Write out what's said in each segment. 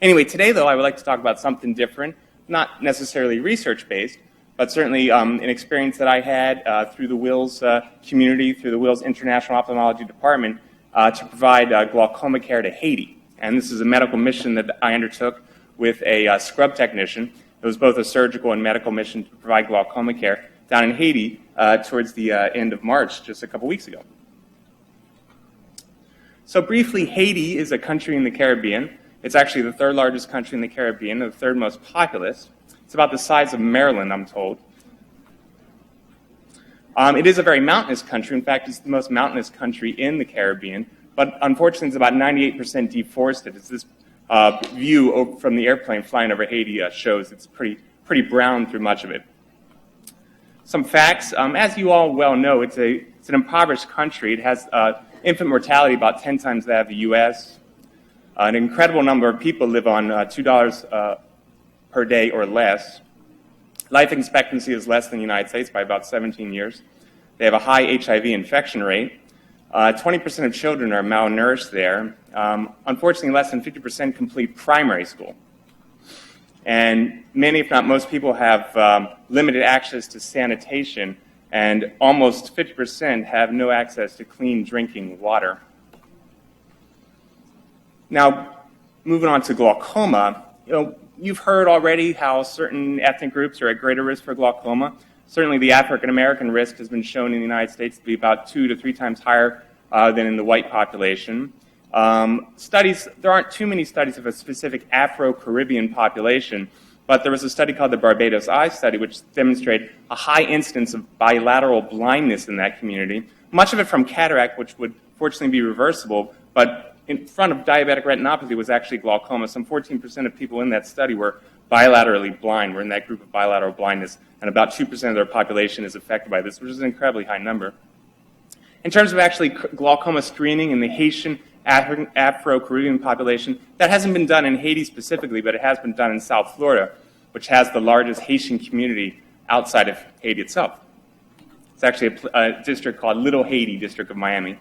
Anyway, today, though, I would like to talk about something different, not necessarily research-based, but certainly an experience that I had through the Wills community, through the Wills International Ophthalmology Department, to provide glaucoma care to Haiti. And this is a medical mission that I undertook with a scrub technician. It was both a surgical and medical mission to provide glaucoma care down in Haiti towards the end of March, just a couple weeks ago. So briefly, Haiti is a country in the Caribbean. It's actually the third largest country in the Caribbean, the third most populous. It's about the size of Maryland, I'm told. It is a very mountainous country. In fact, it's the most mountainous country in the Caribbean. But unfortunately, it's about 98% deforested. As this view from the airplane flying over Haiti shows, it's pretty brown through much of it. Some facts. As you all well know, it's an impoverished country. It has infant mortality about 10 times that of the U.S. An incredible number of people live on $2 per day or less. Life expectancy is less than the United States by about 17 years. They have a high HIV infection rate. 20% of children are malnourished there. Unfortunately, less than 50% complete primary school. And many, if not most people, have limited access to sanitation, and almost 50% have no access to clean drinking water. Now, moving on to glaucoma, you've heard already how certain ethnic groups are at greater risk for glaucoma. Certainly the African American risk has been shown in the United States to be about 2 to 3 times higher than in the white population. There aren't too many studies of a specific Afro-Caribbean population, but there was a study called the Barbados Eye Study, which demonstrated a high incidence of bilateral blindness in that community, much of it from cataract, which would fortunately be reversible, but in front of diabetic retinopathy was actually glaucoma. Some 14% of people in that study were bilaterally blind, were in that group of bilateral blindness, and about 2% of their population is affected by this, which is an incredibly high number. In terms of actually glaucoma screening in the Haitian Afro-Caribbean population, that hasn't been done in Haiti specifically, but it has been done in South Florida, which has the largest Haitian community outside of Haiti itself. It's actually a district called Little Haiti, District of Miami.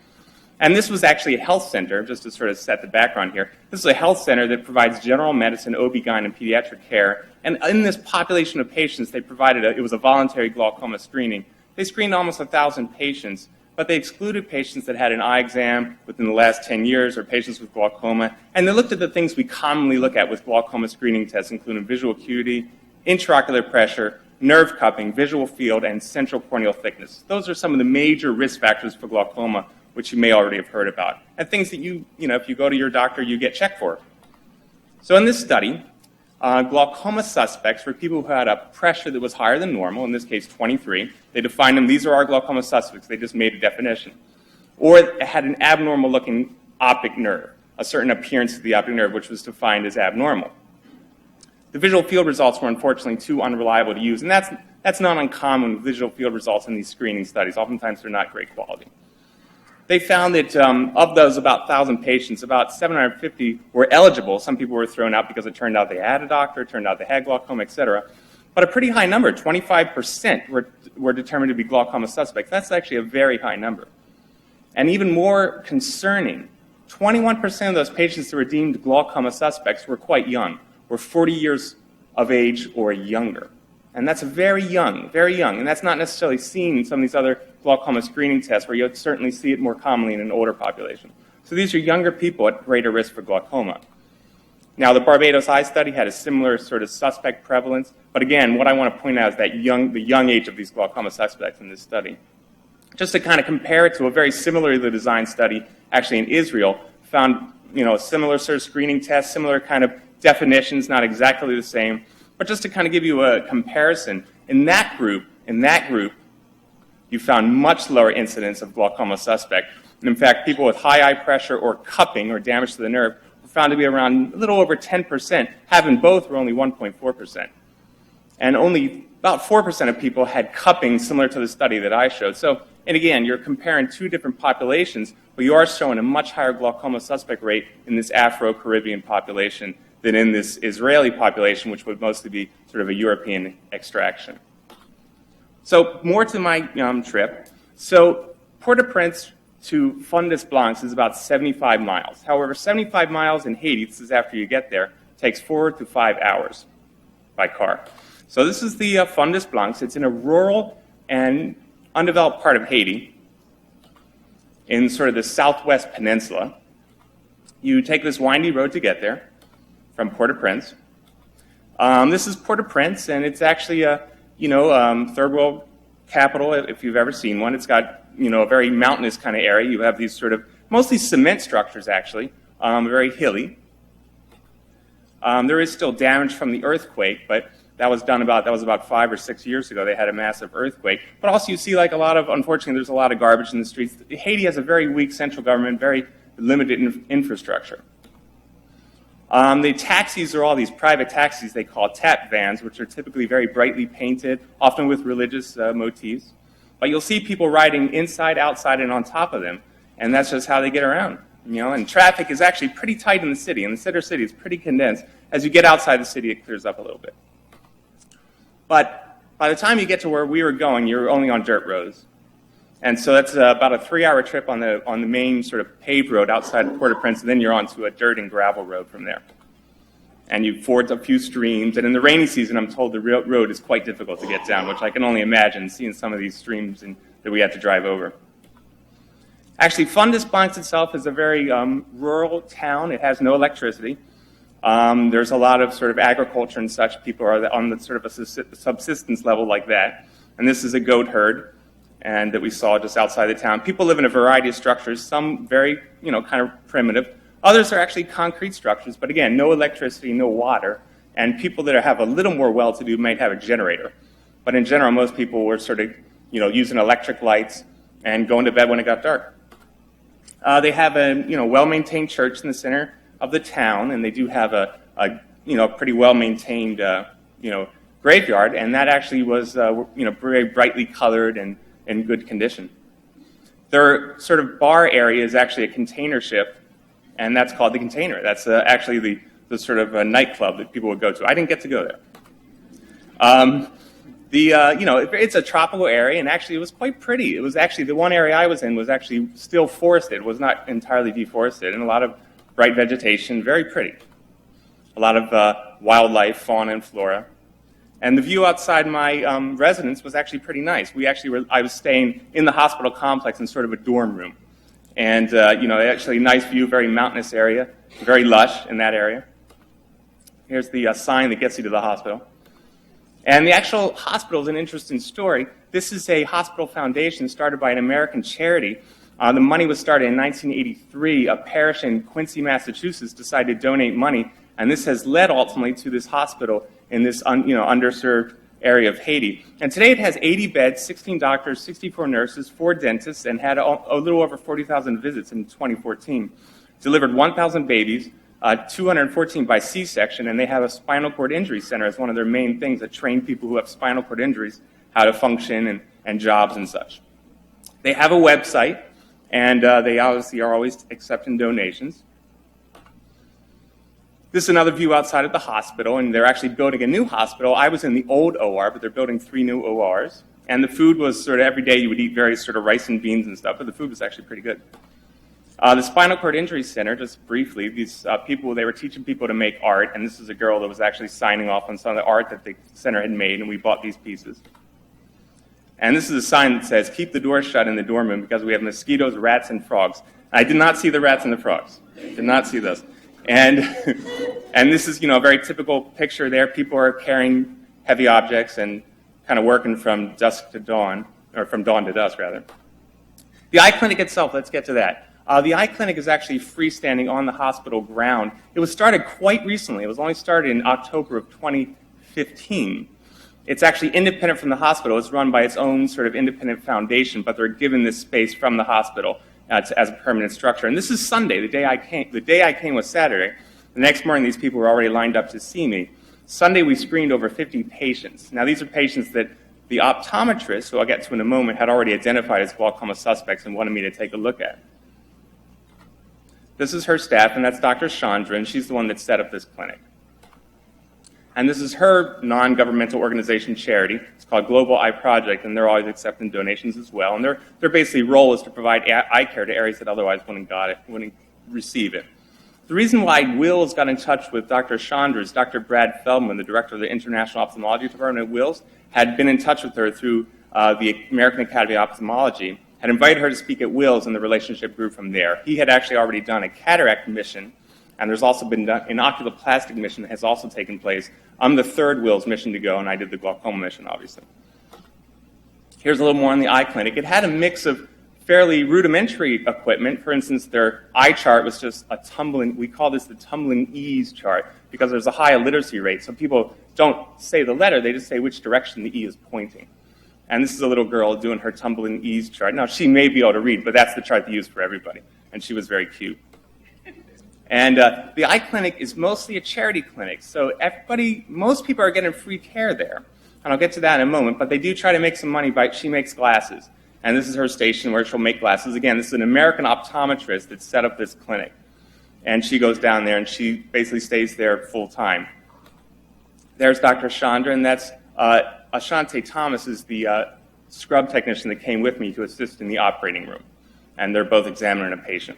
And this was actually a health center, just to sort of set the background here. This is a health center that provides general medicine, OB-GYN, and pediatric care. And in this population of patients, they provided it was a voluntary glaucoma screening. They screened almost 1,000 patients, but they excluded patients that had an eye exam within the last 10 years or patients with glaucoma. And they looked at the things we commonly look at with glaucoma screening tests, including visual acuity, intraocular pressure, nerve cupping, visual field, and central corneal thickness. Those are some of the major risk factors for glaucoma, which you may already have heard about, and things that if you go to your doctor, you get checked for. So in this study, glaucoma suspects were people who had a pressure that was higher than normal, in this case 23. They defined them, these are our glaucoma suspects, they just made a definition. Or had an abnormal looking optic nerve, a certain appearance of the optic nerve, which was defined as abnormal. The visual field results were unfortunately too unreliable to use, and that's not uncommon with visual field results in these screening studies. Oftentimes they're not great quality. They found that of those about 1,000 patients, about 750 were eligible. Some people were thrown out because it turned out they had a doctor, it turned out they had glaucoma, et cetera. But a pretty high number, 25% were determined to be glaucoma suspects. That's actually a very high number. And even more concerning, 21% of those patients that were deemed glaucoma suspects were quite young, were 40 years of age or younger. And that's very young, and that's not necessarily seen in some of these other glaucoma screening tests where you'll certainly see it more commonly in an older population. So these are younger people at greater risk for glaucoma. Now, the Barbados Eye Study had a similar sort of suspect prevalence, but again, what I want to point out is that the young age of these glaucoma suspects in this study. Just to kind of compare it to a very similarly designed study actually in Israel, found a similar sort of screening test, similar kind of definitions, not exactly the same. But just to kind of give you a comparison, in that group, you found much lower incidence of glaucoma suspect. And in fact, people with high eye pressure or cupping or damage to the nerve were found to be around a little over 10%. Having both were only 1.4%. And only about 4% of people had cupping similar to the study that I showed. So, and again, you're comparing two different populations, but you are showing a much higher glaucoma suspect rate in this Afro-Caribbean population than in this Israeli population, which would mostly be sort of a European extraction. So more to my trip. So Port-au-Prince to Fundes Blancs is about 75 miles. However, 75 miles in Haiti, this is after you get there, takes 4 to 5 hours by car. So this is the Fundus Blancs. It's in a rural and undeveloped part of Haiti in sort of the southwest peninsula. You take this windy road to get there from Port-au-Prince. This is Port-au-Prince, and it's actually a third world capital if you've ever seen one. It's got a very mountainous kind of area. You have these sort of mostly cement structures actually, very hilly. There is still damage from the earthquake, but that was about 5 or 6 years ago. They had a massive earthquake. But also you see unfortunately, there's a lot of garbage in the streets. Haiti has a very weak central government, very limited infrastructure. The taxis are all these private taxis they call tap vans, which are typically very brightly painted, often with religious motifs. But you'll see people riding inside, outside, and on top of them, and that's just how they get around. And traffic is actually pretty tight in the city. In the center city, it's pretty condensed. As you get outside the city, it clears up a little bit. But by the time you get to where we were going, you're only on dirt roads. And so that's about a 3-hour trip on the main sort of paved road outside of Port-au-Prince, and then you're onto a dirt and gravel road from there. And you ford a few streams, and in the rainy season, I'm told the road is quite difficult to get down, which I can only imagine seeing some of these streams that we had to drive over. Actually, Fundus Blancs itself is a very rural town. It has no electricity. There's a lot of sort of agriculture and such. People are on the sort of a subsistence level like that. And this is a goat herd, and that we saw just outside the town. People live in a variety of structures, some very, kind of primitive. Others are actually concrete structures, but again, no electricity, no water. And people that have a little more well-to-do might have a generator. But in general, most people were sort of, using electric lights and going to bed when it got dark. They have a, well-maintained church in the center of the town, and they do have a pretty well-maintained, graveyard, and that actually was, very brightly colored and in good condition. Their sort of bar area is actually a container ship, and that's called the Container. That's actually the sort of nightclub that people would go to. I didn't get to go there. It's a tropical area, and actually it was quite pretty. It was actually, the one area I was in was actually still forested, was not entirely deforested, and a lot of bright vegetation, very pretty. A lot of wildlife, fauna, and flora. And the view outside my residence was actually pretty nice. I was staying in the hospital complex in sort of a dorm room. And, actually a nice view, very mountainous area, very lush in that area. Here's the sign that gets you to the hospital. And the actual hospital is an interesting story. This is a hospital foundation started by an American charity. The money was started in 1983. A parish in Quincy, Massachusetts decided to donate money, and this has led ultimately to this hospital in this underserved area of Haiti. And today it has 80 beds, 16 doctors, 64 nurses, 4 dentists, and had a little over 40,000 visits in 2014. Delivered 1,000 babies, 214 by C-section, and they have a spinal cord injury center as one of their main things that train people who have spinal cord injuries how to function and jobs and such. They have a website, and they obviously are always accepting donations. This is another view outside of the hospital, and they're actually building a new hospital. I was in the old OR, but they're building 3 new ORs. And the food was sort of every day you would eat various sort of rice and beans and stuff, but the food was actually pretty good. The Spinal Cord Injury Center, just briefly, these people, they were teaching people to make art, and this is a girl that was actually signing off on some of the art that the center had made, and we bought these pieces. And this is a sign that says, keep the door shut in the dorm room because we have mosquitoes, rats, and frogs. I did not see the rats and the frogs. Did not see those. And this is, a very typical picture there. People are carrying heavy objects and kind of working from dusk to dawn, or from dawn to dusk, rather. The eye clinic itself, let's get to that. The eye clinic is actually freestanding on the hospital ground. It was started quite recently. It was only started in October of 2015. It's actually independent from the hospital. It's run by its own sort of independent foundation, but they're given this space from the hospital as a permanent structure. And this is Sunday, the day I came. The day I came was Saturday. The next morning, these people were already lined up to see me. Sunday, we screened over 50 patients. Now, these are patients that the optometrist, who I'll get to in a moment, had already identified as glaucoma suspects and wanted me to take a look at. This is her staff, and that's Dr. Chandra, and she's the one that set up this clinic. And this is her non-governmental organization charity. It's called Global Eye Project, and they're always accepting donations as well. And their basically role is to provide eye care to areas that otherwise wouldn't receive it. The reason why Wills got in touch with Dr. Chandra is Dr. Brad Feldman, the director of the International Ophthalmology Department at Wills, had been in touch with her through the American Academy of Ophthalmology, had invited her to speak at Wills, and the relationship grew from there. He had actually already done a cataract mission, and there's also been an oculoplastic mission that has also taken place. I'm the third Wills mission to go, and I did the glaucoma mission, obviously. Here's a little more on the eye clinic. It had a mix of fairly rudimentary equipment. For instance, their eye chart was just a tumbling, we call this the tumbling ease chart, because there's a high illiteracy rate. So people don't say the letter, they just say which direction the E is pointing. And this is a little girl doing her tumbling ease chart. Now, she may be able to read, but that's the chart they use for everybody. And she was very cute. And the eye clinic is mostly a charity clinic. So most people are getting free care there. And I'll get to that in a moment, but they do try to make some money by, she makes glasses. And this is her station where she'll make glasses. Again, this is an American optometrist that set up this clinic. And she goes down there and she basically stays there full time. There's Dr. Chandra, and that's Ashante Thomas is the scrub technician that came with me to assist in the operating room. And they're both examining a patient.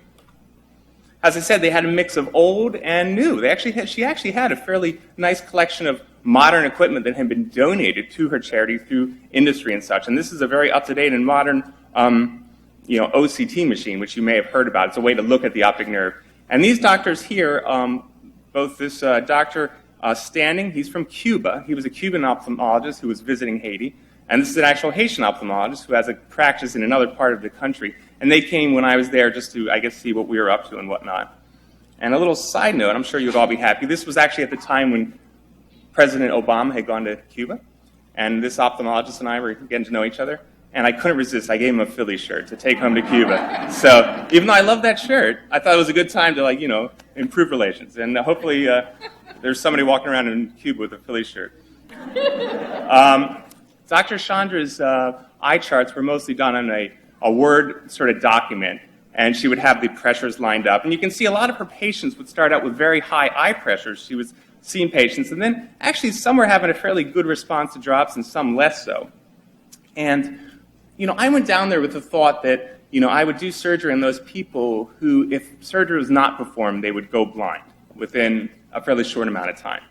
As I said, they had a mix of old and new. She actually had a fairly nice collection of modern equipment that had been donated to her charity through industry and such. And this is a very up-to-date and modern OCT machine, which you may have heard about. It's a way to look at the optic nerve. And these doctors here, both this Dr. Standing, he's from Cuba. He was a Cuban ophthalmologist who was visiting Haiti. And this is an actual Haitian ophthalmologist who has a practice in another part of the country. And they came when I was there just to, I guess, see what we were up to and whatnot. And a little side note, I'm sure you'd all be happy. This was actually at the time when President Obama had gone to Cuba. And this ophthalmologist and I were getting to know each other. And I couldn't resist. I gave him a Philly shirt to take home to Cuba. So even though I love that shirt, I thought it was a good time to, improve relations. And hopefully there's somebody walking around in Cuba with a Philly shirt. Dr. Chandra's eye charts were mostly done on a Word sort of document, and she would have the pressures lined up. And you can see a lot of her patients would start out with very high eye pressures. She was seeing patients, and then actually some were having a fairly good response to drops and some less so. And, I went down there with the thought that, I would do surgery on those people who, if surgery was not performed, they would go blind within a fairly short amount of time.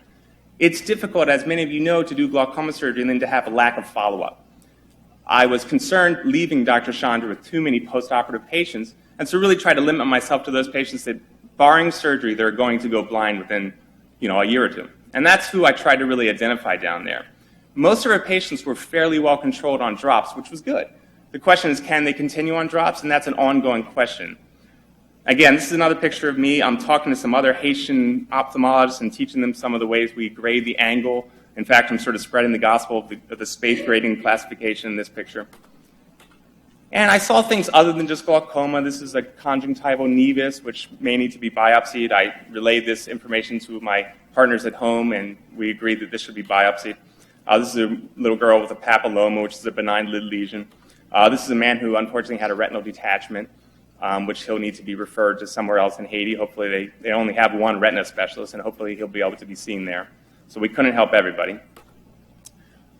It's difficult, as many of you know, to do glaucoma surgery and then to have a lack of follow-up. I was concerned leaving Dr. Chandra with too many postoperative patients, and so really tried to limit myself to those patients that, barring surgery, they're going to go blind within, a year or two. And that's who I tried to really identify down there. Most of our patients were fairly well controlled on drops, which was good. The question is, can they continue on drops? And that's an ongoing question. Again, this is another picture of me. I'm talking to some other Haitian ophthalmologists and teaching them some of the ways we grade the angle. In fact, I'm sort of spreading the gospel of the space grading classification in this picture. And I saw things other than just glaucoma. This is a conjunctival nevus, which may need to be biopsied. I relayed this information to my partners at home, and we agreed that this should be biopsied. This is a little girl with a papilloma, which is a benign lid lesion. This is a man who unfortunately had a retinal detachment, which he'll need to be referred to somewhere else in Haiti. Hopefully they only have one retina specialist, and hopefully he'll be able to be seen there. So we couldn't help everybody.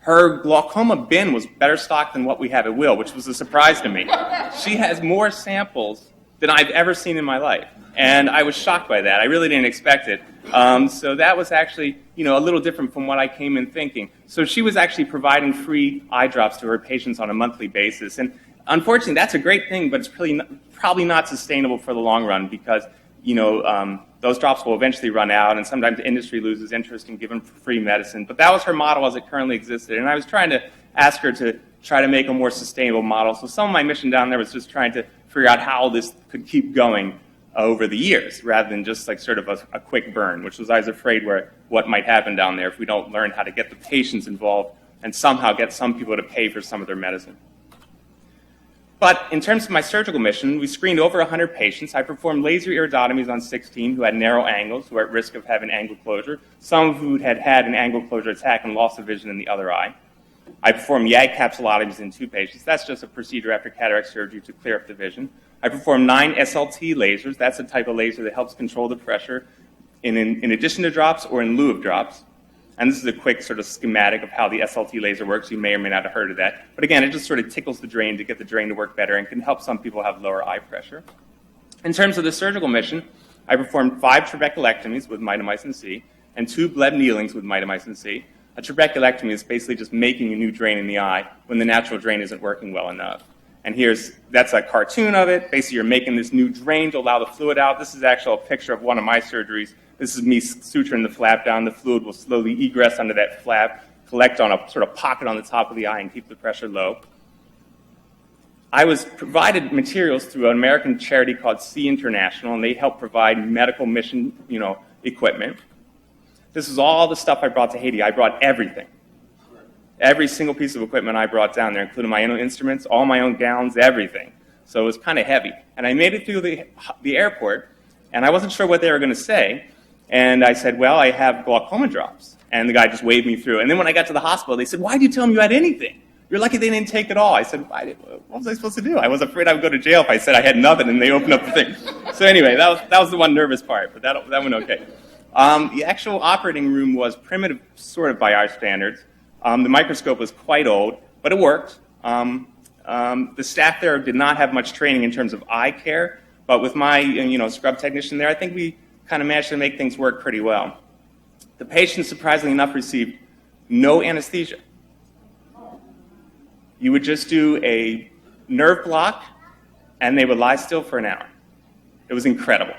Her glaucoma bin was better stocked than what we have at Will, which was a surprise to me. She has more samples than I've ever seen in my life, and I was shocked by that. I really didn't expect it. So that was actually, a little different from what I came in thinking. So she was actually providing free eye drops to her patients on a monthly basis, and unfortunately, that's a great thing, but it's probably not sustainable for the long run because, those drops will eventually run out, and sometimes the industry loses interest in giving free medicine. But that was her model as it currently existed, and I was trying to ask her to try to make a more sustainable model. So some of my mission down there was just trying to figure out how this could keep going over the years, rather than just like sort of a quick burn, which was I was afraid what might happen down there if we don't learn how to get the patients involved and somehow get some people to pay for some of their medicine. But in terms of my surgical mission, we screened over 100 patients. I performed laser iridotomies on 16 who had narrow angles, who were at risk of having angle closure, some who had had an angle closure attack and loss of vision in the other eye. I performed YAG capsulotomies in 2 patients. That's just a procedure after cataract surgery to clear up the vision. I performed 9 SLT lasers. That's a type of laser that helps control the pressure in addition to drops or in lieu of drops. And this is a quick sort of schematic of how the SLT laser works. You may or may not have heard of that. But again, it just sort of tickles the drain to get the drain to work better and can help some people have lower eye pressure. In terms of the surgical mission, I performed 5 trabeculectomies with mitomycin C and 2 bleb needlings with mitomycin C. A trabeculectomy is basically just making a new drain in the eye when the natural drain isn't working well enough. And that's a cartoon of it. Basically, you're making this new drain to allow the fluid out. This is actually a picture of one of my surgeries. This is me suturing the flap down. The fluid will slowly egress under that flap, collect on a sort of pocket on the top of the eye, and keep the pressure low. I was provided materials through an American charity called C International, and they help provide medical mission, equipment. This is all the stuff I brought to Haiti. I brought everything. Every single piece of equipment I brought down there, including my own instruments, all my own gowns, everything. So it was kind of heavy. And I made it through the airport, and I wasn't sure what they were going to say. And I said, well, I have glaucoma drops. And the guy just waved me through. And then when I got to the hospital, they said, why did you tell them you had anything? You're lucky they didn't take it all. I said, what was I supposed to do? I was afraid I would go to jail if I said I had nothing and they opened up the thing. So anyway, that was the one nervous part, but that went okay. The actual operating room was primitive, sort of by our standards. The microscope was quite old, but it worked. The staff there did not have much training in terms of eye care, but with my scrub technician there, I think we kind of managed to make things work pretty well. The patient, surprisingly enough, received no anesthesia. You would just do a nerve block, and they would lie still for an hour. It was incredible.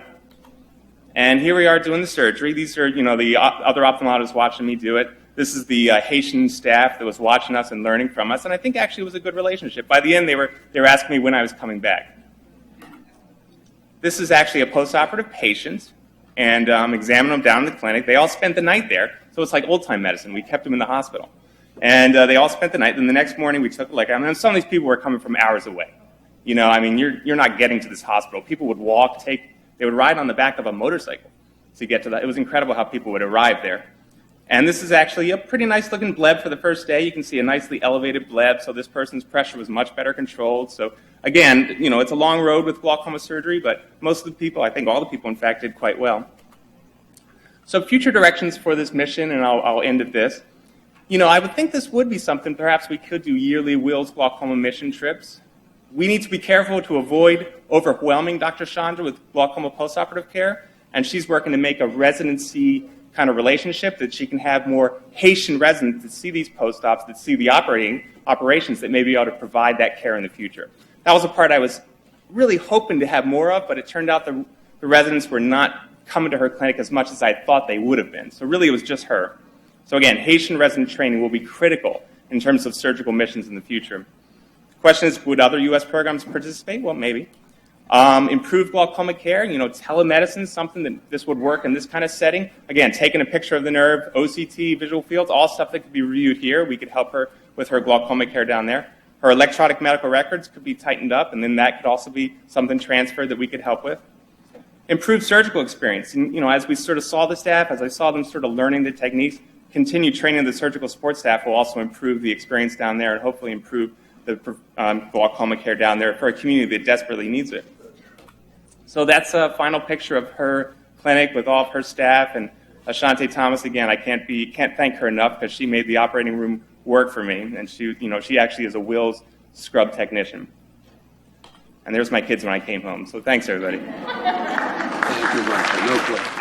And here we are doing the surgery. These are, the other ophthalmologists watching me do it. This is the Haitian staff that was watching us and learning from us, and I think actually it was a good relationship. By the end, they were asking me when I was coming back. This is actually a postoperative patient, and examined them down in the clinic. They all spent the night there, so it's like old-time medicine. We kept them in the hospital. And they all spent the night. Then the next morning, we took a look. Some of these people were coming from hours away. You're not getting to this hospital. People would walk, they would ride on the back of a motorcycle to get to that. It was incredible how people would arrive there. And this is actually a pretty nice-looking bleb for the first day. You can see a nicely elevated bleb, so this person's pressure was much better controlled. So again, it's a long road with glaucoma surgery, but most of the people, I think all the people, in fact, did quite well. So future directions for this mission, and I'll end at this. I would think this would be something, perhaps we could do yearly Will's glaucoma mission trips. We need to be careful to avoid overwhelming Dr. Chandra with glaucoma postoperative care, and she's working to make a residency kind of relationship that she can have more Haitian residents that see these post-ops, that see the operations that may be able to provide that care in the future. That was a part I was really hoping to have more of, but it turned out the residents were not coming to her clinic as much as I thought they would have been. So really it was just her. So again, Haitian resident training will be critical in terms of surgical missions in the future. The question is, would other U.S. programs participate? Well, maybe. Improved glaucoma care, telemedicine, something that this would work in this kind of setting. Again, taking a picture of the nerve, OCT, visual fields, all stuff that could be reviewed here. We could help her with her glaucoma care down there. Her electronic medical records could be tightened up, and then that could also be something transferred that we could help with. Improved surgical experience. And, as we sort of saw the staff, as I saw them sort of learning the techniques, continued training of the surgical support staff will also improve the experience down there and hopefully improve the glaucoma care down there for a community that desperately needs it. So that's a final picture of her clinic with all of her staff. And Ashante Thomas, again, I can't thank her enough because she made the operating room work for me. And she actually is a Will's scrub technician. And there's my kids when I came home. So thanks, everybody. Thank you, Michael. No question.